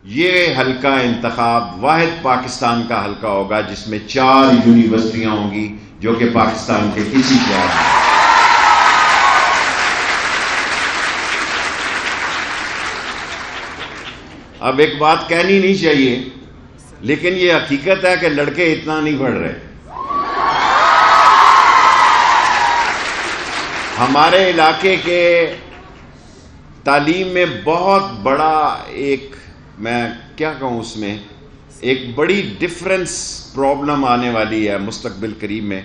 یہ حلقہ انتخاب واحد پاکستان کا حلقہ ہوگا جس میں 4 یونیورسٹیاں ہوں گی جو کہ پاکستان کے کسی شہر میں. اب ایک بات کہنی نہیں چاہیے لیکن یہ حقیقت ہے کہ لڑکے اتنا نہیں پڑھ رہے. ہمارے علاقے کے تعلیم میں بہت بڑا ایک میں کیا کہوں اس میں ایک بڑی ڈفرنس پرابلم آنے والی ہے مستقبل قریب میں،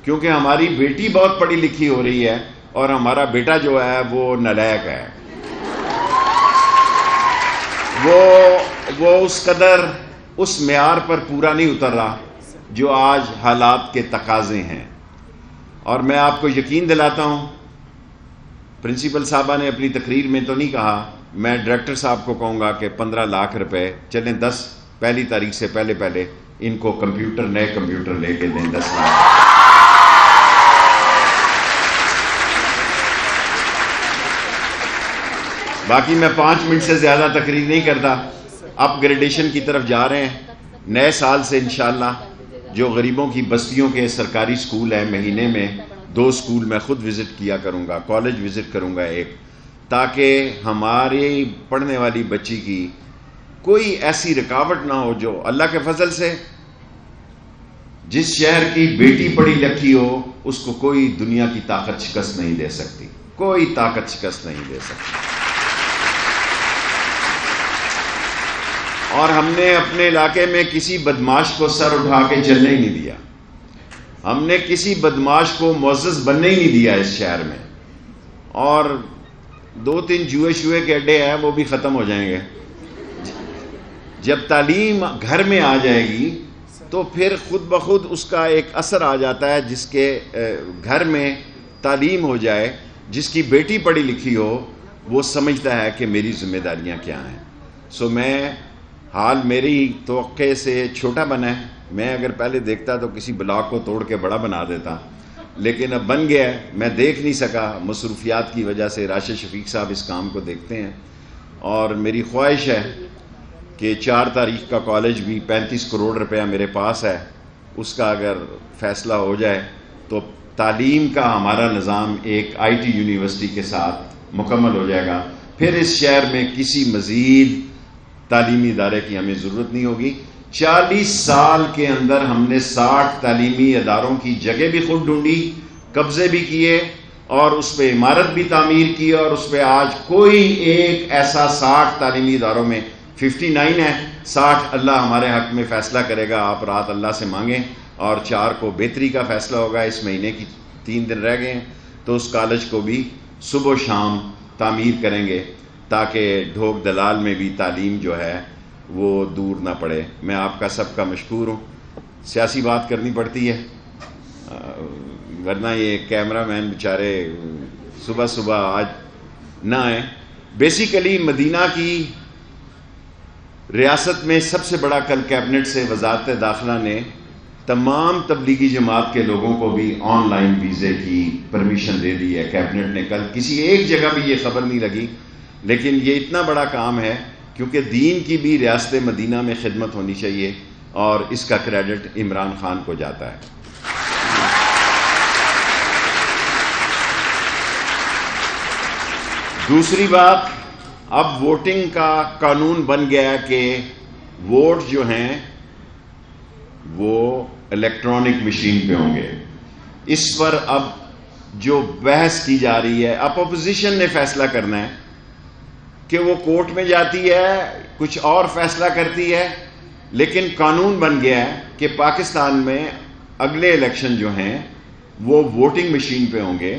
کیونکہ ہماری بیٹی بہت پڑھی لکھی ہو رہی ہے اور ہمارا بیٹا جو ہے وہ نالائق ہے. وہ اس قدر اس معیار پر پورا نہیں اتر رہا جو آج حالات کے تقاضے ہیں. اور میں آپ کو یقین دلاتا ہوں، پرنسپل صاحبہ نے اپنی تقریر میں تو نہیں کہا، میں ڈائریکٹر صاحب کو کہوں گا کہ 15 لاکھ روپے چلیں 10 پہلی تاریخ سے پہلے ان کو نئے کمپیوٹر لے کے دیں 10 لاکھ. باقی میں 5 منٹ سے زیادہ تقریر نہیں کرتا. اپ گریڈیشن کی طرف جا رہے ہیں. نئے سال سے انشاءاللہ جو غریبوں کی بستیوں کے سرکاری سکول ہیں، مہینے میں 2 سکول میں خود وزٹ کیا کروں گا، کالج وزٹ کروں گا ایک، تاکہ ہماری پڑھنے والی بچی کی کوئی ایسی رکاوٹ نہ ہو. جو اللہ کے فضل سے جس شہر کی بیٹی پڑھی لکھی ہو اس کو کوئی دنیا کی طاقت شکست نہیں دے سکتی، کوئی طاقت شکست نہیں دے سکتی. اور ہم نے اپنے علاقے میں کسی بدماش کو سر اٹھا کے چلنے ہی نہیں دیا. ہم نے کسی بدماش کو معزز بننے ہی نہیں دیا اس شہر میں. اور 2-3 جوئے کے اڈے ہیں وہ بھی ختم ہو جائیں گے. جب تعلیم گھر میں آ جائے گی تو پھر خود بخود اس کا ایک اثر آ جاتا ہے. جس کے گھر میں تعلیم ہو جائے، جس کی بیٹی پڑھی لکھی ہو، وہ سمجھتا ہے کہ میری ذمہ داریاں کیا ہیں. سو میں حال میری توقع سے چھوٹا بنا ہے. میں اگر پہلے دیکھتا تو کسی بلاک کو توڑ کے بڑا بنا دیتا، لیکن اب بن گیا ہے. میں دیکھ نہیں سکا مصروفیات کی وجہ سے. راشد شفیق صاحب اس کام کو دیکھتے ہیں اور میری خواہش ہے کہ 4 تاریخ کا کالج بھی 35 کروڑ روپیہ میرے پاس ہے، اس کا اگر فیصلہ ہو جائے تو تعلیم کا ہمارا نظام ایک IT یونیورسٹی کے ساتھ مکمل ہو جائے گا. پھر اس شہر میں کسی مزید تعلیمی ادارے کی ہمیں ضرورت نہیں ہوگی. 40 سال کے اندر ہم نے 60 تعلیمی اداروں کی جگہ بھی خود ڈھونڈی، قبضے بھی کیے اور اس پہ عمارت بھی تعمیر کی، اور اس پہ آج کوئی ایک ایسا 60 تعلیمی اداروں میں 59 ہے. 60 اللہ ہمارے حق میں فیصلہ کرے گا. آپ رات اللہ سے مانگیں اور 4 کو بہتری کا فیصلہ ہوگا. اس مہینے کی 3 دن رہ گئے ہیں تو اس کالج کو بھی صبح و شام تعمیر کریں گے تاکہ ڈھوک دلال میں بھی تعلیم جو ہے وہ دور نہ پڑے. میں آپ کا سب کا مشکور ہوں. سیاسی بات کرنی پڑتی ہے ورنہ یہ کیمرہ مین بیچارے صبح آج نہ آئیں. بیسیکلی مدینہ کی ریاست میں سب سے بڑا کل کیبنٹ سے وزارت داخلہ نے تمام تبلیغی جماعت کے لوگوں کو بھی آن لائن ویزے کی پرمیشن دے دی ہے. کیبنٹ نے کل کسی ایک جگہ بھی یہ خبر نہیں لگی، لیکن یہ اتنا بڑا کام ہے کیونکہ دین کی بھی ریاست مدینہ میں خدمت ہونی چاہیے اور اس کا کریڈٹ عمران خان کو جاتا ہے. دوسری بات، اب ووٹنگ کا قانون بن گیا کہ ووٹ جو ہیں وہ الیکٹرانک مشین پہ ہوں گے. اس پر اب جو بحث کی جا رہی ہے، اب اپوزیشن نے فیصلہ کرنا ہے کہ وہ کورٹ میں جاتی ہے، کچھ اور فیصلہ کرتی ہے، لیکن قانون بن گیا ہے کہ پاکستان میں اگلے الیکشن جو ہیں وہ ووٹنگ مشین پہ ہوں گے.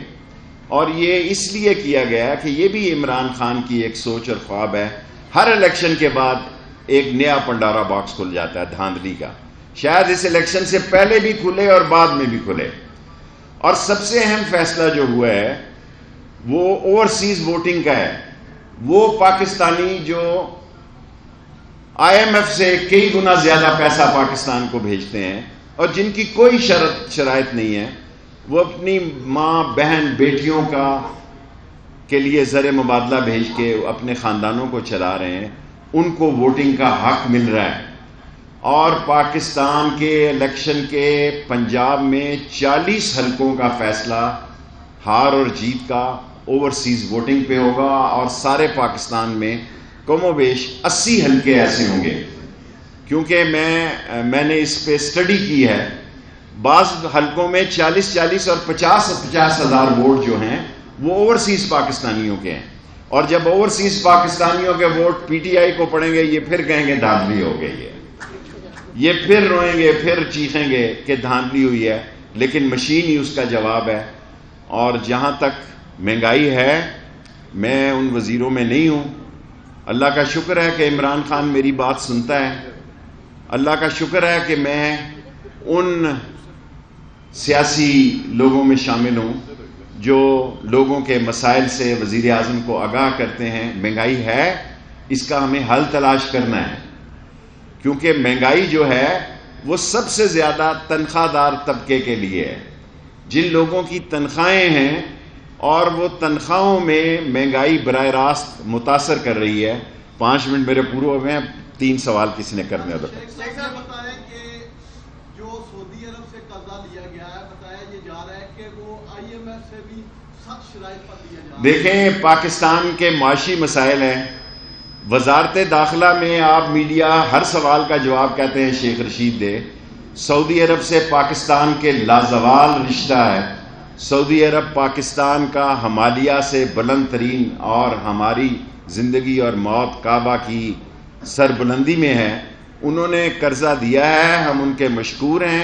اور یہ اس لیے کیا گیا کہ یہ بھی عمران خان کی ایک سوچ اور خواب ہے. ہر الیکشن کے بعد ایک نیا پنڈارا باکس کھل جاتا ہے دھاندلی کا. شاید اس الیکشن سے پہلے بھی کھلے اور بعد میں بھی کھلے. اور سب سے اہم فیصلہ جو ہوا ہے وہ اوورسیز ووٹنگ کا ہے. وہ پاکستانی جو IMF سے کئی گنا زیادہ پیسہ پاکستان کو بھیجتے ہیں اور جن کی کوئی شرائط نہیں ہے، وہ اپنی ماں بہن بیٹیوں کے لیے زر مبادلہ بھیج کے اپنے خاندانوں کو چلا رہے ہیں. ان کو ووٹنگ کا حق مل رہا ہے. اور پاکستان کے الیکشن کے پنجاب میں 40 حلقوں کا فیصلہ ہار اور جیت کا اوورسیز ووٹنگ پہ ہوگا، اور سارے پاکستان میں کم و بیش 80 حلقے ایسے ہوں گے. کیونکہ میں نے اس پہ اسٹڈی کی ہے. بعض حلقوں میں 40 اور 50 ہزار ووٹ جو ہیں وہ اوورسیز پاکستانیوں کے ہیں، اور جب اوورسیز پاکستانیوں کے ووٹ پی ٹی آئی کو پڑیں گے، یہ پھر کہیں گے دھاندلی ہو گئی ہے، یہ پھر روئیں گے، پھر چیخیں گے کہ دھاندلی ہوئی ہے. لیکن مشین ہی اس کا جواب ہے. اور جہاں تک مہنگائی ہے، میں ان وزیروں میں نہیں ہوں. اللہ کا شکر ہے کہ عمران خان میری بات سنتا ہے. اللہ کا شکر ہے کہ میں ان سیاسی لوگوں میں شامل ہوں جو لوگوں کے مسائل سے وزیر اعظم کو آگاہ کرتے ہیں. مہنگائی ہے، اس کا ہمیں حل تلاش کرنا ہے، کیونکہ مہنگائی جو ہے وہ سب سے زیادہ تنخواہ دار طبقے کے لیے ہے. جن لوگوں کی تنخواہیں ہیں اور وہ تنخواہوں میں مہنگائی براہ راست متاثر کر رہی ہے. 5 منٹ میرے پورے ہو گئے ہیں، 3 سوال کسی نے کرنے ہوتے. بتائیں کہ جو سعودی عرب سے قرضہ لیا گیا ہے، بتایا یہ جا رہا ہے کہ وہ IMF سے بھی سخت شرائط پر لیا جا رہا ہے. دیکھیں، پاکستان کے معاشی مسائل ہیں. وزارت داخلہ میں آپ میڈیا ہر سوال کا جواب کہتے ہیں شیخ رشید دے. سعودی عرب سے پاکستان کے لازوال رشتہ ہے. سعودی عرب پاکستان کا ہمالیہ سے بلند ترین، اور ہماری زندگی اور موت کعبہ کی سربلندی میں ہے. انہوں نے قرضہ دیا ہے، ہم ان کے مشکور ہیں.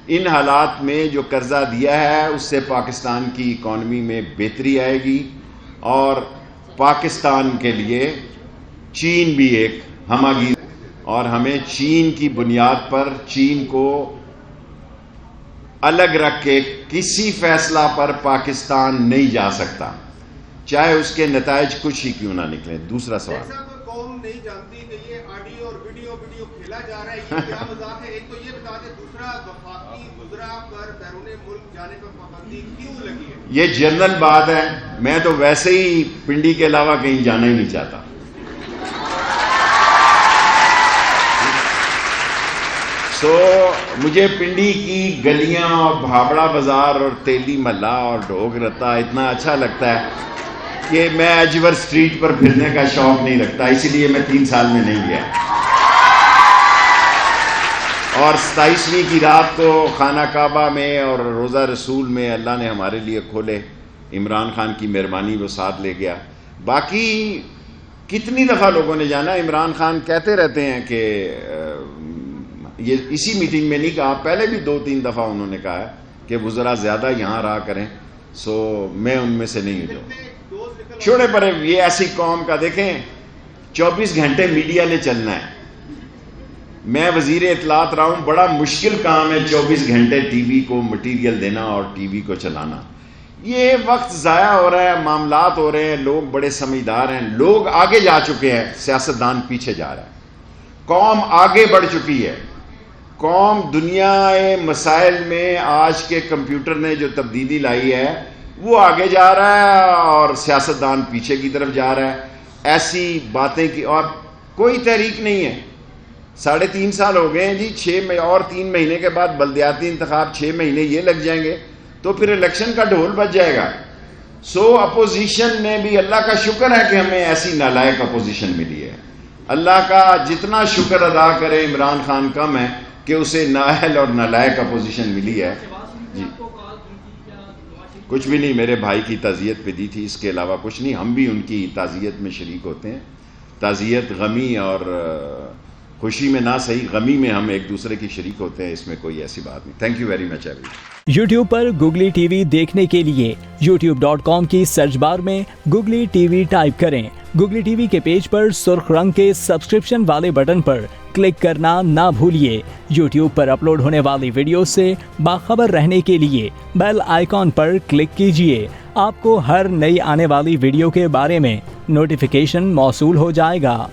ان حالات میں جو قرضہ دیا ہے اس سے پاکستان کی اکانومی میں بہتری آئے گی، اور پاکستان کے لیے چین بھی ایک ہماگیر، اور ہمیں چین کی بنیاد پر چین کو الگ رکھ کے کسی فیصلہ پر پاکستان نہیں جا سکتا، چاہے اس کے نتائج کچھ ہی کیوں نہ نکلیں. دوسرا سوال، قوم نہیں جانتی کہ یہ آڈیو اور ویڈیو کھیلا جا رہا ہے، یہ کیا مذاق ہے؟ ایک تو یہ بتا دیں، دوسرا وفاقی وزراء پر بیرون ملک جانے پر پابندی کیوں لگی ہے؟ یہ جنرل بات ہے. میں تو ویسے ہی پنڈی کے علاوہ کہیں جانا ہی نہیں چاہتا. مجھے پنڈی کی گلیاں اور بھابڑا بازار اور تیلی محلہ اور ڈھوک رتا اتنا اچھا لگتا ہے کہ میں اجور اسٹریٹ پر پھرنے کا شوق نہیں رکھتا، اسی لیے میں 3 سال میں نہیں گیا. اور 27ویں کی رات کو خانہ کعبہ میں اور روضہ رسول میں اللہ نے ہمارے لیے کھولے. عمران خان کی مہربانی وہ ساتھ لے گیا. باقی کتنی دفعہ لوگوں نے جانا. عمران خان کہتے رہتے ہیں کہ یہ اسی میٹنگ میں نہیں کہا، پہلے بھی 2-3 دفعہ انہوں نے کہا ہے کہ وزراء زیادہ یہاں رہا کریں. میں ان میں سے نہیں ہوں. چھوڑے پڑے، یہ ایسی قوم کا دیکھیں 24 گھنٹے میڈیا نے چلنا ہے. میں وزیر اطلاعات رہا ہوں، بڑا مشکل کام ہے 24 گھنٹے ٹی وی کو مٹیریل دینا اور ٹی وی کو چلانا. یہ وقت ضائع ہو رہا ہے، معاملات ہو رہے ہیں، لوگ بڑے سمجھدار ہیں، لوگ آگے جا چکے ہیں، سیاستدان پیچھے جا رہا ہے. قوم آگے بڑھ چکی ہے. قوم دنیا مسائل میں آج کے کمپیوٹر نے جو تبدیلی لائی ہے وہ آگے جا رہا ہے، اور سیاستدان پیچھے کی طرف جا رہا ہے. ایسی باتیں کی اور کوئی تحریک نہیں ہے. 3.5 سال ہو گئے ہیں جی. 6 اور 3 مہینے کے بعد بلدیاتی انتخاب، 6 مہینے یہ لگ جائیں گے تو پھر الیکشن کا ڈھول بج جائے گا. اپوزیشن نے بھی، اللہ کا شکر ہے کہ ہمیں ایسی نالائق اپوزیشن ملی ہے. اللہ کا جتنا شکر ادا کرے عمران خان کم ہے کہ اسے نااہل اور نالائق اپوزیشن ملی ہے. جی کچھ بھی نہیں، میرے بھائی کی تعزیت پہ دی تھی، اس کے علاوہ کچھ نہیں. ہم بھی ان کی تعزیت میں شریک ہوتے ہیں. تعزیت غمی اور خوشی میں نہ صحیح، غمی میں ہم ایک دوسرے کی شریک ہوتے ہیں، اس میں کوئی ایسی بات نہیں. Thank you very much every. YouTube per googly T V دیکھنے کے لیے youtube.com کی سرچ بار میں گوگلی ٹی وی ٹائپ کریں. گوگلی ٹی وی کے پیج پر سرخ رنگ کے سبسکرپشن والے بٹن پر کلک کرنا نہ بھولیے. یوٹیوب پر اپلوڈ ہونے والی ویڈیو سے باخبر رہنے کے لیے بیل آئیکن پر کلک کیجیے. آپ کو ہر نئی آنے والی ویڈیو کے بارے میں نوٹیفیکیشن موصول ہو جائے گا.